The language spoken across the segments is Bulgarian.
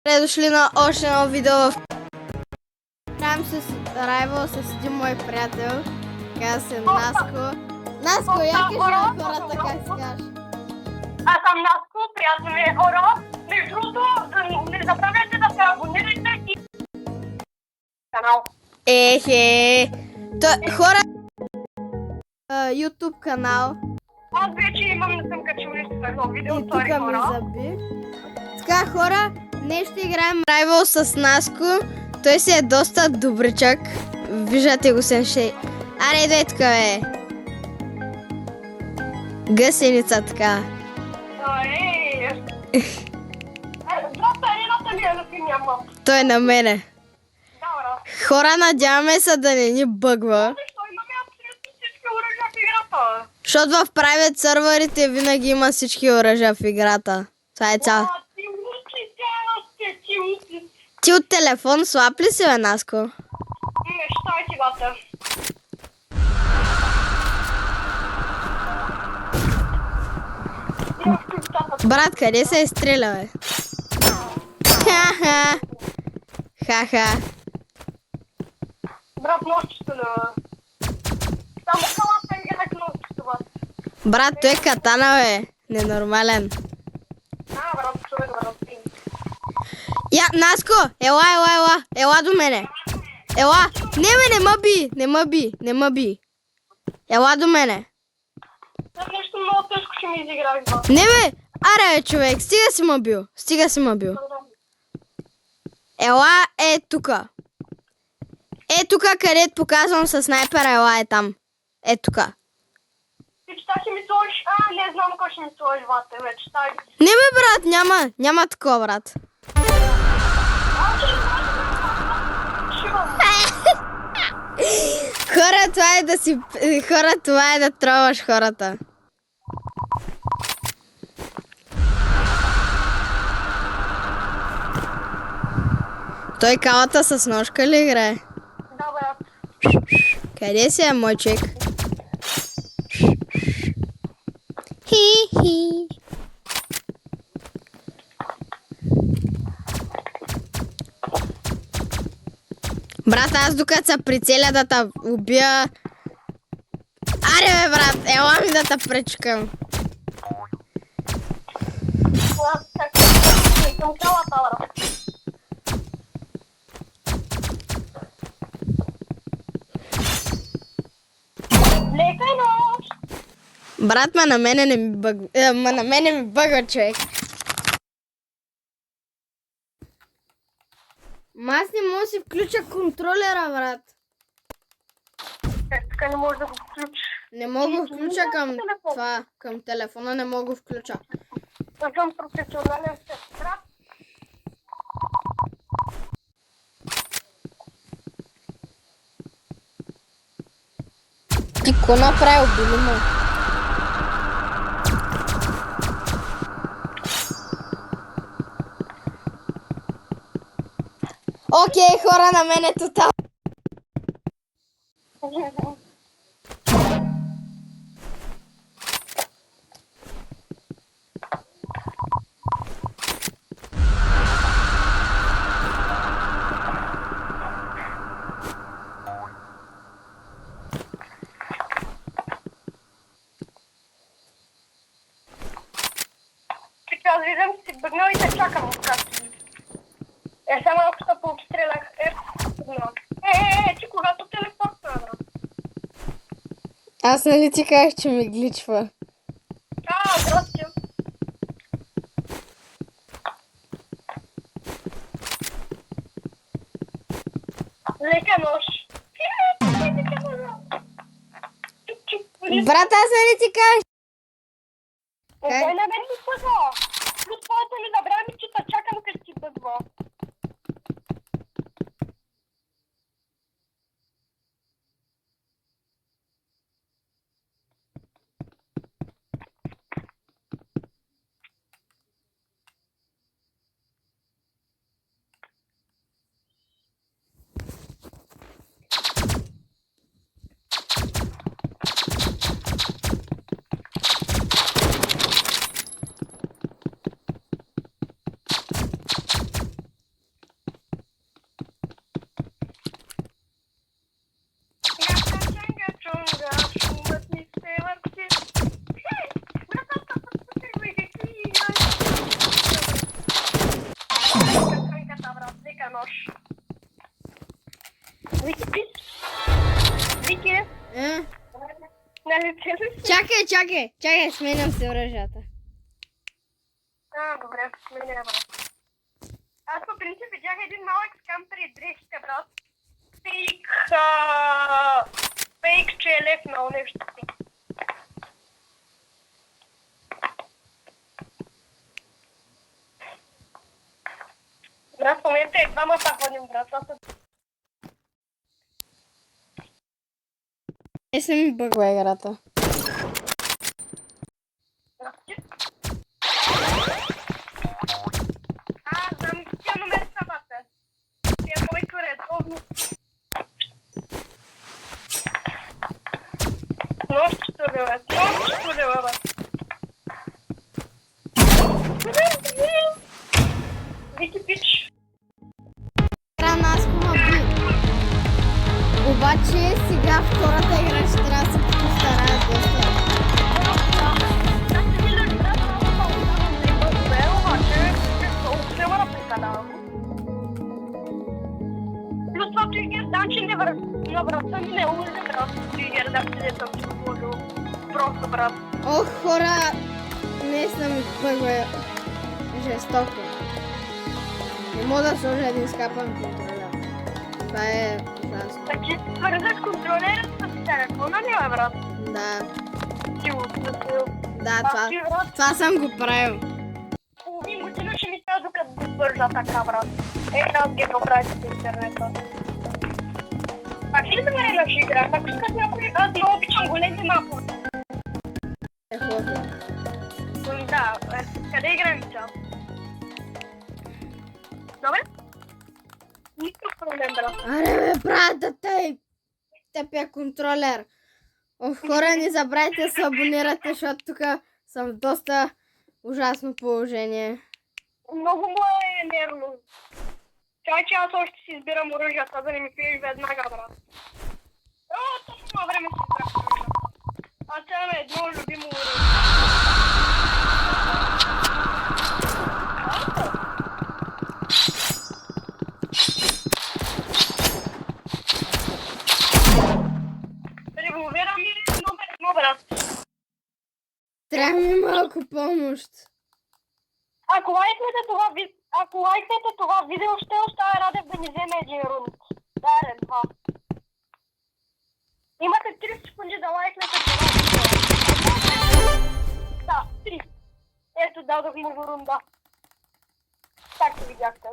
Добре дошли на още едно видео в... Играем с Rival с един мой приятел. Казва се Наско. Наско, я кажи на хората как се казваш. Аз съм Наско, приятно ми е хора. Между другото, не забравяйте да се абонирате и канал. Ехе. Хора... YouTube канал. Аз вече имам, не съм качил нищо в едно видео, И тук сори ми хора. заби. Така, хора, днес ще играем Rival с Наско. Той си е доста добричък. Виждате го се ще... Аре, идай тук, бе. Гъсеница, така. Просто арената ми е на синия мъм. Той е на мене. Добре. Хора, надяваме се да не ни бъгва. Защо имаме абсолютно всички оръжия в играта? Защото в private сървърите винаги има всички оръжия в играта. Това е цял. Ти учи, тя ти учи. Ти от телефон слаб ли си, бе, Наско? Не, щай ти бата. Брат, къде се изстреля, бе? Ха-ха. Ха-ха. Брат, нощчето на... Само калата е грек нощчето, бат. Брат, той е катана, бе. Ненормален. Брат, човек, брат. Я, Наско, ела до мене. Ела, не бе, не ма би. Ела до мене. Нещо много тежко ще ми изиграх, бат. Не бе, аре бе, човек, стига си ма бил. Ела е тука. Е тука, където показвам със снайпера, ела е там. Е тука. Ти че ще ми сложиш? Не знам кой ще ми сложиш, бате, вече, тай. Не бе, брат, няма такова, брат. Хора, това е да троваш хората. Той калата с ножка ли играе? Да, брат. Къде си е, мойчик? Хи-хи. Брат, аз докато се прицеля да те убия... Аре бе, брат, ела ми да те пречкам. Аз не съм калата, брат. Лекай нож! Брат, на мене не ми бъгва. На мене ми бъгва, човек. Аз не мога да си включа контролера, брат. Така не можеш да го включиш. Не мога да включа към телефона, не мога да включа. Аз съм професионален сестра. Ти ко направи, убили ме? Окей, хора, на мен е тотал. Така, аз виждам, че си бъгнал и те чакам откакто. Само ако се пообстрелях. Ти когато телепортна, брат. Аз нали ти казах, че ми гличва? Здрасти. Лека нож. Брат, аз нали ти казах? Не мен ми бъгва. Плюс твоето ми забрави, че те чакам къде ти бъгва. моя нож. Вики, нали ти? Чакай, сменям се оръжията. Добре, сменя, брат. Аз по принцип видях един малък скам при дрехите, брат. Фейк, че е лепнал нещо. Брат, в момента е двама ходим, брат. Не се ми бъгва играта. Знам, тя номер самата. Тя моето редовно. Нощчето, бе. Вики пич. Наско ма би. Обаче сега втората игра ще трябва да се постарая доста. Плюс това тригер, значи не на врата ми не улезе, брат. Тригер, да се съм си сложил. Просто, брат. Ох, хора, наистина ми бъгва жестоко. Не мога да сложа един скапан контролер. Това е ужасно. Значи свързаш контролера с телефона ли, бе, брат? Да, Да, това съм го правил. половин година ще ми става докато го свържа така, брат. Аз ги направих в интернета. Пак ли да ме ще игра? Ако искат някой, аз много обичам големи мапове. Е хубаво. Да, къде играем цял? Добре? Никакъв проблем, брат. Аре бе, брат, тъй тъпия контролер. Ох, хора, не забравяйте да се абонирате, защото тук съм в доста ужасно положение. Много му е нервно. Чай, че аз още си избирам оръжията, да не ми пиеш веднага, брат. Точно на време си избрах оръжията. Аз сега имам едно любимо оръжие. Револвера ми е номер едно, брат. Трябва ми малко помощ. Ако лайкнете това видео, ще оставя Радев да ни вземе един рунд. Даре, два. Имате 3 секунди да лайкнете това видео. Да, 3. Ето, дадох му го рунда. Както видяхте.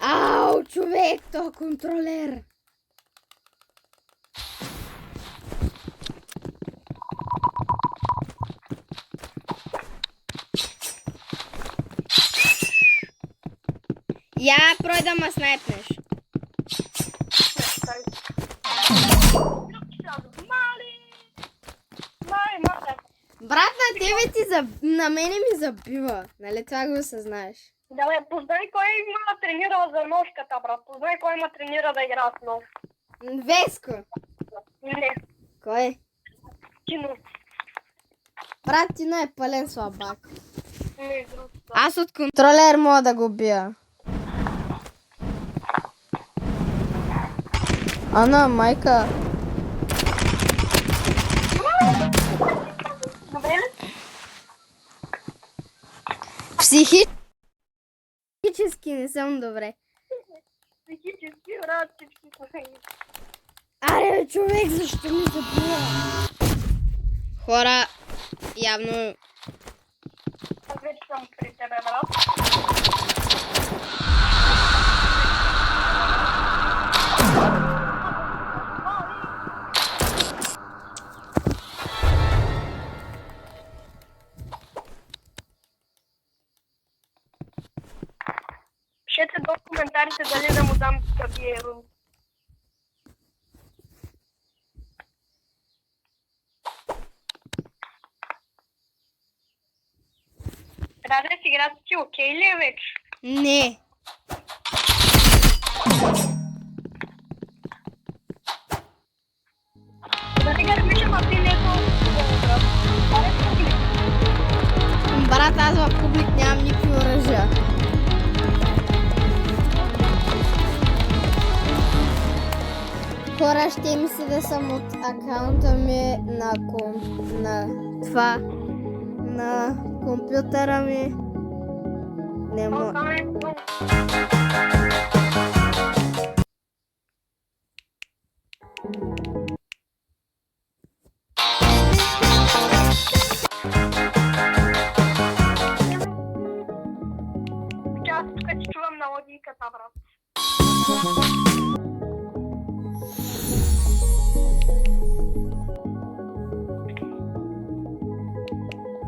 Ау, човек, то контролер. Я прой да ме снайпнеш. Брат, на тебе на мене ми забива. Нали това го осъзнаеш? Да, бе, познай кой има тренирал за ножката, брат. Познай кой има тренира да игра с нож. Веско. Не, Кой? Тино. Брат, Тино е пълен слабак. Не, друг. Аз от контролер мога да го бия. Ана, майка. Добре ли? Психически не съм добре. Психически, брат, всички са. Аре, човек, защо ми забива? Хора, явно... Аз вече съм при тебе, брат. Пишете до коментарите дали да му дам да бие рун. Раде с играта си окей ли е вече? Не. Да сега размишам, а ти не е толкова, брат. Брат, аз в публик нямам никакви оръжия. хора, ще ми се да съм от акаунта ми на компютъра ми. Не мога. Аз тук ти чувам на логиката, брат.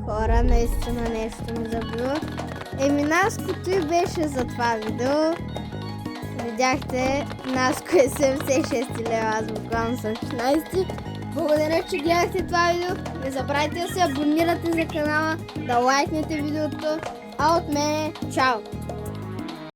Хора, наистина нещо ми забива. Наско, той беше за това видео. Видяхте, Наско е 76 лева, аз буквално съм 16. Благодаря, че гледахте това видео. Не забравяйте да се абонирате за канала, да лайкнете видеото. А от мене, чао!